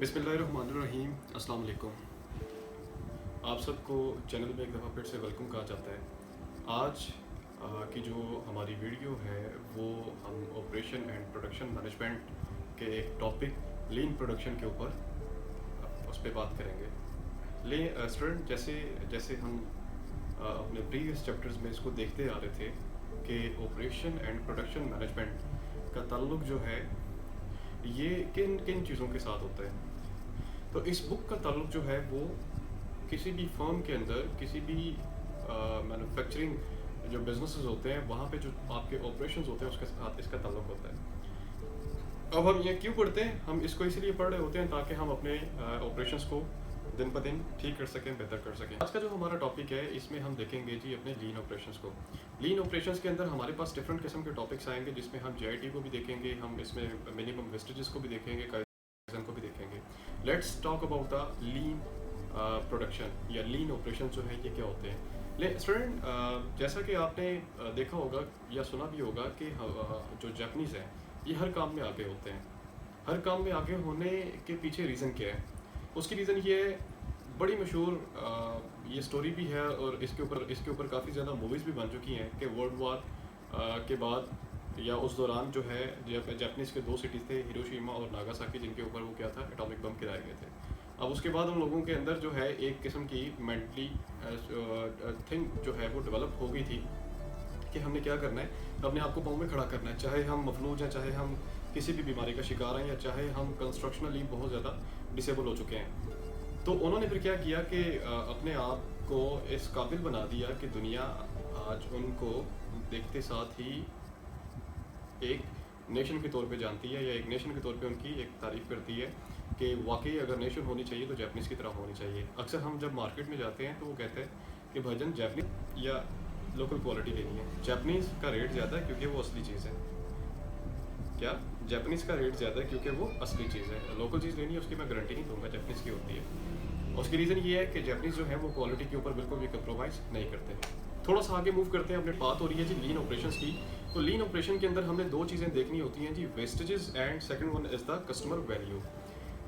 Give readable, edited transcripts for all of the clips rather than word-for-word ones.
बिस्मिल्लाहिर्रहमानिर्रहीम, अस्सलाम वालेकुम। आप सबको चैनल में एक दफ़ा फिर से वेलकम कहा जाता है। आज की जो हमारी वीडियो है वो हम ऑपरेशन एंड प्रोडक्शन मैनेजमेंट के एक टॉपिक लीन प्रोडक्शन के ऊपर उस पर बात करेंगे। स्टूडेंट जैसे जैसे हम अपने प्रीवियस चैप्टर्स में इसको देखते आ रहे थे कि ऑपरेशन एंड प्रोडक्शन मैनेजमेंट का ताल्लुक जो है ये किन किन चीज़ों के साथ होता है। तो इस बुक का ताल्लुक जो है वो किसी भी फर्म के अंदर किसी भी मैन्युफैक्चरिंग जो बिजनेसेस होते हैं वहाँ पे जो आपके ऑपरेशंस होते हैं उसके साथ इसका ताल्लुक होता है। अब हम ये क्यों पढ़ते हैं? हम इसको इसलिए पढ़ रहे होते हैं ताकि हम अपने ऑपरेशंस को दिन ब दिन ठीक कर सकें, बेहतर कर सकें। आज का जो हमारा टॉपिक है इसमें हम देखेंगे जी अपने लीन ऑपरेशंस को। लीन ऑपरेशंस के अंदर हमारे पास डिफरेंट किस्म के टॉपिक्स आएंगे जिसमें हम जीआईटी को भी देखेंगे, हम इसमें मिनिमम वेस्टेजेस को भी देखेंगे, काइजन को भी देखेंगे। Let's talk about the lean production या लीन ऑपरेशन जो है ये क्या होते हैं। स्टूडेंट जैसा कि आपने देखा होगा या सुना भी होगा कि जो जापानीज़ हैं ये हर काम में आगे होते हैं। हर काम में आगे होने के पीछे रीज़न क्या है? उसकी रीज़न ये बड़ी मशहूर ये स्टोरी भी है और इसके ऊपर काफ़ी ज़्यादा मूवीज़ भी बन चुकी हैं कि वर्ल्ड वार के बाद या उस दौरान जो है जब जापानीज़ के दो सिटीज़ थे हिरोशिमा और नागासाकी, जिनके ऊपर वो क्या था एटॉमिक बम गिराए गए थे। अब उसके बाद उन लोगों के अंदर जो है एक किस्म की मेंटली थिंग जो है वो डेवलप हो गई थी कि हमने क्या करना है, अपने आप को पाँव में खड़ा करना है, चाहे हम मफलूज हैं, चाहे हम किसी भी बीमारी का शिकार हैं या चाहे हम कंस्ट्रक्शनली बहुत ज़्यादा डिसेबल हो चुके हैं। तो उन्होंने फिर क्या किया कि अपने आप को इस काबिल बना दिया कि दुनिया आज उनको देखते साथ ही एक नेशन के तौर पे जानती है या एक नेशन के तौर पे उनकी एक तारीफ़ करती है कि वाकई अगर नेशन होनी चाहिए तो जापानीज़ की तरह होनी चाहिए। अक्सर हम जब मार्केट में जाते हैं तो वो कहते हैं कि भाईजान जापानीज़ या लोकल क्वालिटी लेनी है। जापानीज़ का रेट ज़्यादा है क्योंकि वो असली चीज़ है। क्या जापानीज़ का रेट ज़्यादा है क्योंकि वो असली चीज़ है। लोकल चीज़ लेनी है उसकी मैं गारंटी नहीं दूंगा जापानीज़ की होती है। उसकी रीज़न ये है कि जापानीज़ जो है वो क्वालिटी के ऊपर बिल्कुल भी कंप्रोमाइज़ नहीं करते। थोड़ा सा आगे मूव करते हैं, अपने बात हो रही है जी लीन ऑपरेशंस की। तो लीन ऑपरेशन के अंदर हमने दो चीज़ें देखनी होती हैं जी, wastages and second one is the customer value.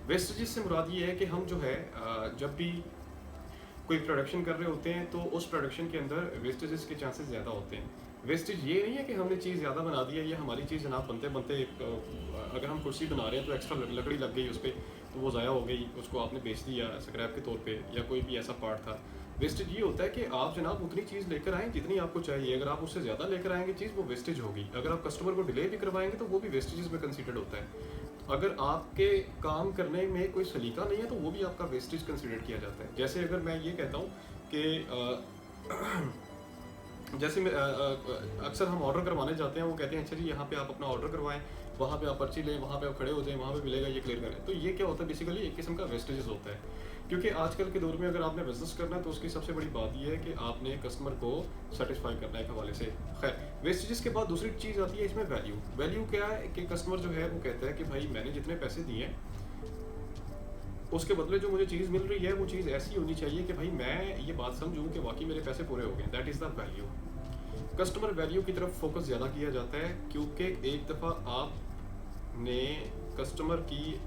Wastages से मुराद ये है कि हम जो है जब भी कोई प्रोडक्शन कर रहे होते हैं तो उस प्रोडक्शन के अंदर वेस्टेजेस के चांसेस ज़्यादा होते हैं। वेस्टेज ये नहीं है कि हमने चीज़ ज़्यादा बना दी है या हमारी चीज़ जनाब बनते बनते अगर हम कुर्सी बना रहे हैं तो एक्स्ट्रा लकड़ी लग गई उस पर तो वो ज़ाया हो गई, उसको आपने बेच दिया स्क्रैप के तौर पे या कोई भी ऐसा पार्ट था। वेस्टेज ये होता है कि आप जनाब उतनी चीज़ लेकर आएँ जितनी आपको चाहिए। अगर आप उससे ज़्यादा लेकर आएंगे चीज़ वो वेस्टेज होगी। अगर आप कस्टमर को डिले भी करवाएंगे तो वो भी वेस्टेजेस में कंसिडर्ड होता है। अगर आपके काम करने में कोई सलीका नहीं है तो वो भी आपका वेस्टेज कंसिडर किया जाता है। जैसे अगर मैं ये कहता हूँ कि जैसे अक्सर हम ऑर्डर करवाने जाते हैं, वो कहते हैं अच्छा जी यहाँ पे आप अपना ऑर्डर करवाएं, वहाँ पे आप पर्ची लें, वहाँ पे आप खड़े हो जाएं, वहाँ पे मिलेगा, ये क्लियर करें। तो ये क्या होता है बेसिकली एक किस्म का वेस्टेजेस होता है। क्योंकि आजकल के दौर में अगर आपने बिजनेस करना है तो उसकी सबसे बड़ी बात यह है कि आपने कस्टमर को सेटिस्फाई करना है एक हवाले से। खैर वेस्टेजेस के बाद दूसरी चीज़ आती है इसमें वैल्यू। वैल्यू क्या है कि कस्टमर जो है वो कहता है कि भाई मैंने जितने पैसे दिए हैं उसके बदले जो मुझे चीज़ मिल रही है वो चीज़ ऐसी होनी चाहिए कि भाई मैं ये बात समझूं कि वाकई मेरे पैसे पूरे हो गए। That is the value. Customer value की तरफ फोकस ज़्यादा किया जाता है क्योंकि एक दफ़ा आपने कस्टमर की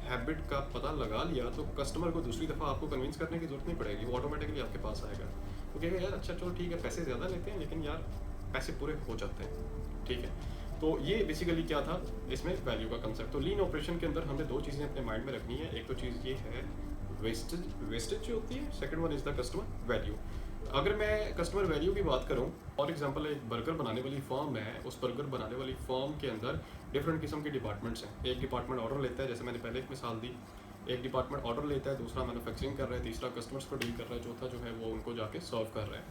हैबिट का पता लगा लिया तो कस्टमर को दूसरी दफ़ा आपको कन्विंस करने की ज़रूरत नहीं पड़ेगी, वो ऑटोमेटिकली आपके पास आएगा। वो कहेगा यार अच्छा चलो ठीक है पैसे ज़्यादा लेते हैं लेकिन यार पैसे पूरे हो जाते हैं, ठीक है। तो ये बेसिकली क्या था इसमें वैल्यू का कंसेप्ट। तो लीन ऑपरेशन के अंदर हमने दो चीज़ें अपने माइंड में रखनी है। एक तो चीज़ ये है वेस्टेज जो होती है, second one is the customer value. अगर मैं कस्टमर वैल्यू की बात करूं, फॉर एग्जांपल एक बर्गर बनाने वाली फर्म है, उस बर्गर बनाने वाली फर्म के अंदर डिफरेंट किस्म के डिपार्टमेंट्स हैं। एक डिपार्टमेंट ऑर्डर लेता है, जैसे मैंने पहले एक मिसाल दी, एक डिपार्टमेंट ऑर्डर लेता है, दूसरा मैन्युफैक्चरिंग कर रहा है, तीसरा कस्टमर्स को डील कर रहा है, चौथा जो है वो उनको जाके सर्व कर रहा है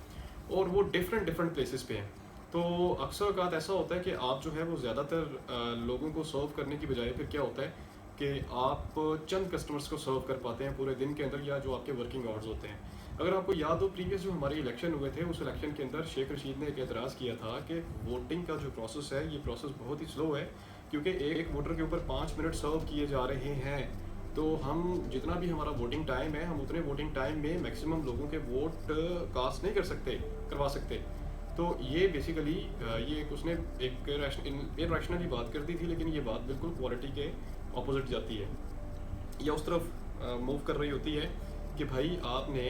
और वो डिफरेंट प्लेसेस पे हैं। तो अक्सर औक़ात ऐसा होता है कि आप जो है वो ज़्यादातर लोगों को सर्व करने की बजाय फिर क्या होता है कि आप चंद कस्टमर्स को सर्व कर पाते हैं पूरे दिन के अंदर या जो आपके वर्किंग आवर्स होते हैं। अगर आपको याद हो प्रीवियस जो हमारे इलेक्शन हुए थे उस इलेक्शन के अंदर शेख रशीद ने एक एतराज़ किया था कि वोटिंग का जो प्रोसेस है ये प्रोसेस बहुत ही स्लो है क्योंकि एक वोटर के ऊपर 5 मिनट सर्व किए जा रहे हैं। तो हम जितना भी हमारा वोटिंग टाइम है हम उतने वोटिंग टाइम में मैक्सिमम लोगों के वोट कास्ट नहीं करवा सकते। तो ये बेसिकली ये उसने एक इरेशनली बात कर दी थी, लेकिन ये बात बिल्कुल क्वालिटी के ऑपोजिट जाती है। या उस तरफ मूव कर रही होती है कि भाई आपने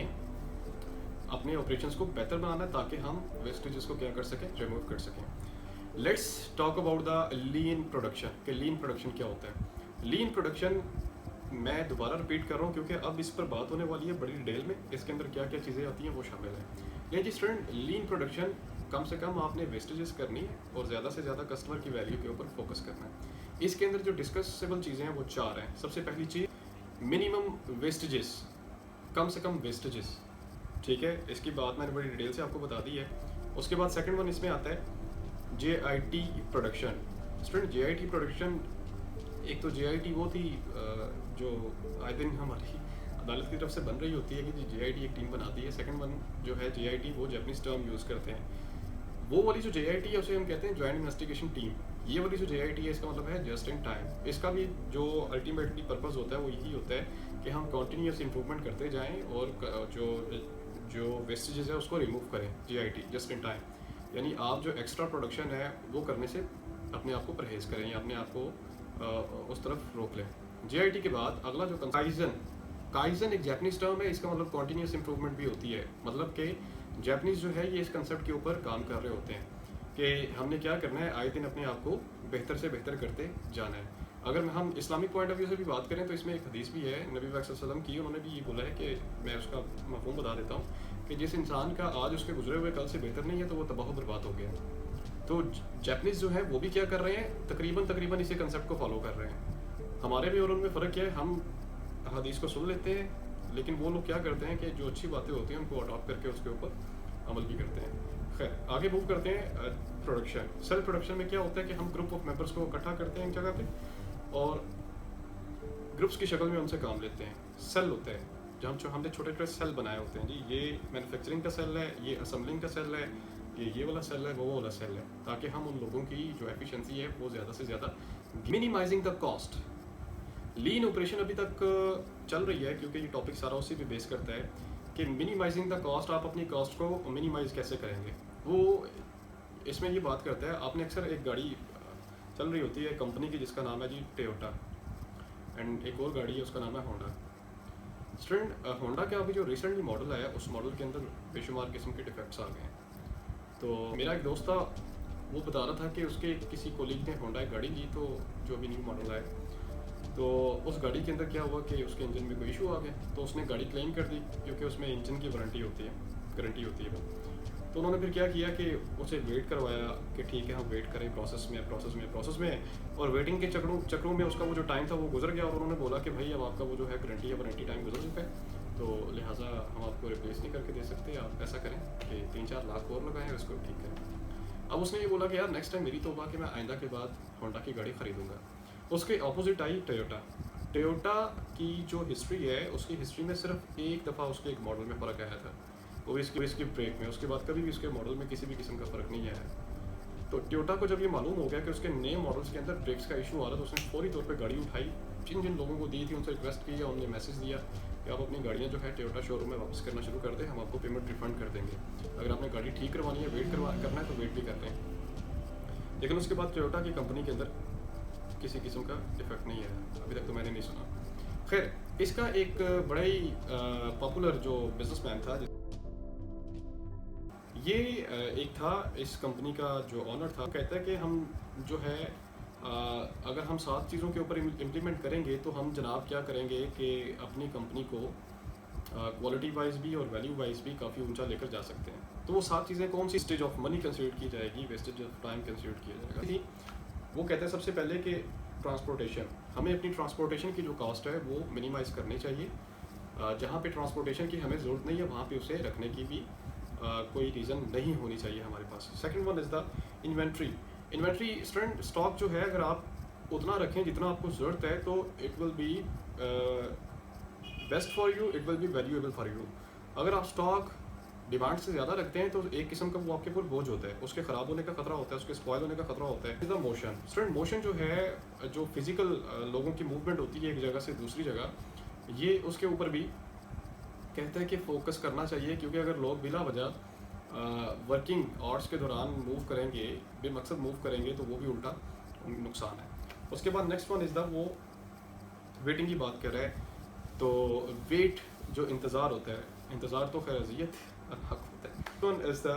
अपने ऑपरेशंस को बेहतर बनाना है ताकि हम वेस्टेजेस को क्या कर सकें, रिमूव कर सकें। Let's talk about the lean production कि लीन प्रोडक्शन क्या होता है। लीन प्रोडक्शन मैं दोबारा रिपीट कर रहा हूँ क्योंकि अब इस पर बात होने वाली है बड़ी डिटेल में, इसके अंदर क्या क्या चीज़ें आती हैं वो शामिल है। ये जी स्टूडेंट, लीन प्रोडक्शन कम से कम आपने वेस्टेजेस करनी है और ज़्यादा से ज़्यादा कस्टमर की वैल्यू के ऊपर फोकस करना है। इसके अंदर जो डिस्कसेबल चीज़ें हैं वो 4 हैं। सबसे पहली चीज़, मिनिमम वेस्टेजेस, कम से कम वेस्टेजेस, ठीक है, इसकी बात मैंने बड़ी डिटेल से आपको बता दी है। उसके बाद सेकंड वन इसमें आता है JIT production. Student, JIT production, एक तो JIT वो थी जो आए दिन हमारी अदालत की तरफ से बन रही होती है कि जी JIT एक टीम बनाती है। सेकंड वन जो है JIT, वो जैपनीज टर्म यूज़ करते हैं। वो वाली जो JIT है उसे हम कहते हैं जॉइंट इन्वेस्टिगेशन टीम। ये वाली जो JIT है इसका मतलब है जस्ट इन टाइम। इसका भी जो अल्टीमेटली पर्पस होता है वो यही होता है कि हम कॉन्टीन्यूस इंप्रूवमेंट करते जाएं और जो वेस्टेजेस है उसको रिमूव करें। JIT जस्ट इन टाइम, यानी आप जो एक्स्ट्रा प्रोडक्शन है वो करने से अपने आप को परहेज़ करें या अपने आप को उस तरफ रोक लें। JIT के बाद अगला जो काइजन, काइजन एक जापानीज टर्म है, इसका मतलब कॉन्टीन्यूस इंप्रूवमेंट भी होती है। मतलब कि जापानीज जो है ये इस कंसेप्ट के ऊपर काम कर रहे होते हैं कि हमने क्या करना है, आए दिन अपने आप को बेहतर से बेहतर करते जाना है। अगर हम इस्लामिक पॉइंट ऑफ व्यू से भी बात करें तो इसमें एक हदीस भी है नबी पाक सल्लल्लाहु अलैहि वसल्लम की, उन्होंने भी ये बोला है कि मैं उसका मफ़हूम बता देता हूँ कि जिस इंसान का आज उसके गुजरे हुए कल से बेहतर नहीं है तो वो तबाह बर्बाद हो गया। तो जापानीज जो है वो भी क्या कर रहे हैं, तकरीबन इसी कंसेप्ट को फॉलो कर रहे हैं। हमारे भी और उनमें फ़र्क क्या है, हम हदीस को सुन लेते हैं लेकिन वो लोग क्या करते हैं कि जो अच्छी बातें होती हैं उनको अडॉप्ट करके उसके ऊपर अमल भी करते हैं। खैर, आगे मूव करते हैं प्रोडक्शन। सेल्फ प्रोडक्शन में क्या होता है कि हम ग्रुप ऑफ मेंबर्स को इकट्ठा करते हैं एक जगह पे और ग्रुप्स की शक्ल में उनसे काम लेते हैं। सेल होते हैं जहाँ जो हमने छोटे छोटे सेल बनाए होते हैं, जी ये मैन्युफैक्चरिंग का सेल है, ये असेंबलिंग का सेल है, ये वाला सेल है, वो वाला सेल है, ताकि हम उन लोगों की जो एफिशिएंसी है वो ज़्यादा से ज़्यादा। Minimizing the cost, lean operation अभी तक चल रही है क्योंकि ये टॉपिक सारा उसी पे बेस करता है कि मिनिमाइजिंग द कॉस्ट, आप अपनी कॉस्ट को मिनिमाइज कैसे करेंगे। वो इसमें ये बात करता है, आपने अक्सर एक गाड़ी चल रही होती है कंपनी की जिसका नाम है जी टोयोटा, एंड एक और गाड़ी है उसका नाम है होंडा। स्टूडेंट, होंडा का अभी जो रिसेंटली मॉडल आया उस मॉडल के अंदर बेशुमार किस्म के डिफेक्ट्स आ गए हैं। तो मेरा एक दोस्त था, वो बता रहा था कि उसके किसी कोलीग ने होंडा एक गाड़ी ली, तो जो अभी न्यू मॉडल आया, तो उस गाड़ी के अंदर क्या हुआ कि उसके इंजन में कोई इशू आ गया, तो उसने गाड़ी क्लेम कर दी क्योंकि उसमें इंजन की वारंटी होती है, गारंटी होती है वो। तो उन्होंने फिर क्या किया कि उसे वेट करवाया कि ठीक है हम वेट करें प्रोसेस में, और वेटिंग के चक्रों में उसका वो जो टाइम था वो गुजर गया, और उन्होंने बोला कि भाई अब आपका वो जो है गारंटी या वारंटी टाइम गुजर चुका है, तो लिहाजा हम आपको रिप्लेस नहीं करके दे सकते, आप ऐसा करें कि 3-4 लाख और लगाएं और इसको ठीक करें। अब उसने ये बोला कि यार नेक्स्ट टाइम मेरी तौबा कि मैं आइंदा के बाद होंडा की गाड़ी खरीदूंगा। उसके ऑपोजिट आई टोयोटा की जो हिस्ट्री है, उसकी हिस्ट्री में सिर्फ एक दफ़ा उसके एक मॉडल में फ़र्क आया था, वो भी इसकी ब्रेक में। उसके बाद कभी भी उसके मॉडल में किसी भी किस्म का फ़र्क नहीं आया। तो टोयोटा को जब ये मालूम हो गया कि उसके नए मॉडल्स के अंदर ब्रेक्स का इशू आ रहा, तो उसने फौरी तौर पे गाड़ी उठाई, जिन जिन लोगों को दी थी उनसे रिक्वेस्ट की या उन्हें मैसेज दिया कि आप अपनी गाड़ियाँ जो है टोयोटा शोरूम में वापस करना शुरू कर दें, हम आपको पेमेंट रिफंड कर देंगे। अगर आपने गाड़ी ठीक करवानी है, करना है तो वेट भी करते हैं। लेकिन उसके बाद टोयोटा की कंपनी के अंदर किसी किस्म का डिफेक्ट नहीं है, अभी तक तो मैंने नहीं सुना। खैर, इसका एक बड़ा ही पॉपुलर जो बिजनेसमैन था, ये एक था इस कंपनी का जो ऑनर था, कहता है कि हम जो है अगर हम 7 चीज़ों के ऊपर इम्प्लीमेंट करेंगे तो हम जनाब क्या करेंगे कि अपनी कंपनी को क्वालिटी वाइज भी और वैल्यू वाइज भी काफ़ी ऊंचा लेकर जा सकते हैं। तो वो 7 चीज़ें कौन सी? वेस्टेज ऑफ मनी कंसिडर की जाएगी, वेस्टेज ऑफ टाइम कंसिडर किया जाएगा। वो कहते हैं सबसे पहले कि ट्रांसपोर्टेशन, हमें अपनी ट्रांसपोर्टेशन की जो कॉस्ट है वो मिनिमाइज़ करनी चाहिए। जहाँ पे ट्रांसपोर्टेशन की हमें ज़रूरत नहीं है वहाँ पे उसे रखने की भी कोई रीज़न नहीं होनी चाहिए हमारे पास। Second one is the inventory stock जो है, अगर आप उतना रखें जितना आपको ज़रूरत है तो it will be best for you, it will be valuable for you. अगर आप स्टॉक डिमांड से ज़्यादा रखते हैं तो एक किस्म का वो आपके ऊपर बोझ होता है, उसके ख़राब होने का खतरा होता है, उसके स्पॉइल होने का खतरा होता है। Is the motion. Student, motion जो है, जो फिजिकल लोगों की मूवमेंट होती है एक जगह से दूसरी जगह, ये उसके ऊपर भी कहते हैं कि फोकस करना चाहिए, क्योंकि अगर लोग बिला वजह वर्किंग आवर्स के दौरान मूव करेंगे, बेमकसद मूव करेंगे, तो वो भी उल्टा नुकसान है। उसके बाद नेक्स्ट वन इज़ द वो वेटिंग की बात करें तो वेट जो इंतज़ार होता है, इंतज़ार तो खैर अज़ियत हक होता है। One is the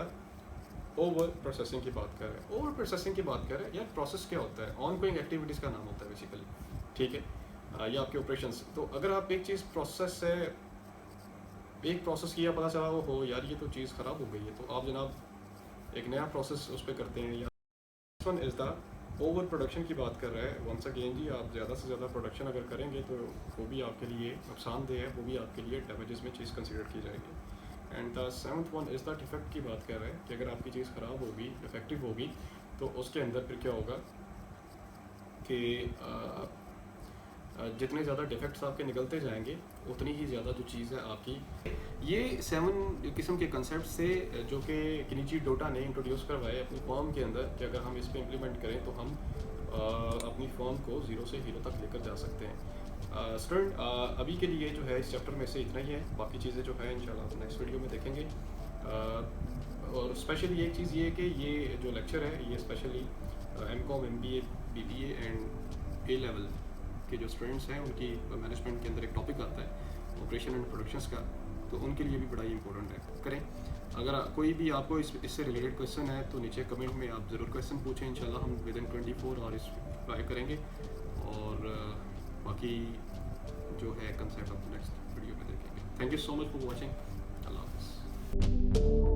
over processing की बात करें, ओवर प्रोसेसिंग की बात करें यार, प्रोसेस क्या होता है? ऑन गोइंग एक्टिविटीज़ का नाम होता है बेसिकली, ठीक है। या आपके ऑपरेशंस। तो अगर आप एक चीज़ प्रोसेस से एक प्रोसेस किया, पता चला वो हो यार ये तो चीज़ ख़राब हो गई है, तो आप जनाब एक नया प्रोसेस उस पर करते हैं। या one is the over production की बात कर रहे हैं। वंस अगेन जी, आप ज़्यादा से ज़्यादा प्रोडक्शन अगर करेंगे तो वो भी आपके लिए नुकसानदेह है, वो भी आपके लिए डैमेजेस में चीज़ कंसिडर की जाएगी। And the seventh one is the defect की बात कर रहे हैं कि अगर आपकी चीज़ ख़राब होगी, इफेक्टिव होगी, तो उसके अंदर फिर क्या होगा कि जितने ज़्यादा डिफेक्ट्स आपके निकलते जाएंगे उतनी ही ज़्यादा जो चीज़ है आपकी। ये 7 किस्म के कंसेप्ट से जो कि किनिची डोटा ने इंट्रोड्यूस करवाए अपनी फॉर्म के अंदर, कि अगर हम इस पर इम्प्लीमेंट करें तो हम अपनी फॉर्म को ज़ीरो से हीरो तक लेकर जा सकते हैं। स्टूडेंट, अभी के लिए जो है इस चैप्टर में से इतना ही है, बाकी चीज़ें जो है इंशाल्लाह हम नेक्स्ट वीडियो में देखेंगे। और स्पेशली एक चीज़ ये है कि ये जो लेक्चर है ये specially MCOM, MBA, BBA and A level के जो स्टूडेंट्स हैं उनकी मैनेजमेंट के अंदर एक टॉपिक आता है ऑपरेशन एंड प्रोडक्शंस का, तो उनके लिए भी बड़ा ही इंपॉर्टेंट है। करें, अगर कोई भी आपको इससे रिलेटेड क्वेश्चन है तो नीचे कमेंट में आप ज़रूर क्वेश्चन पूछें, इंशाल्लाह हम विद इन 24 आवर्स रिप्लाई करेंगे। और बाकी जो है कंसेप्ट आप नेक्स्ट वीडियो में देखेंगे। Thank you so much for watching. अल्लाह हाफ़िज़।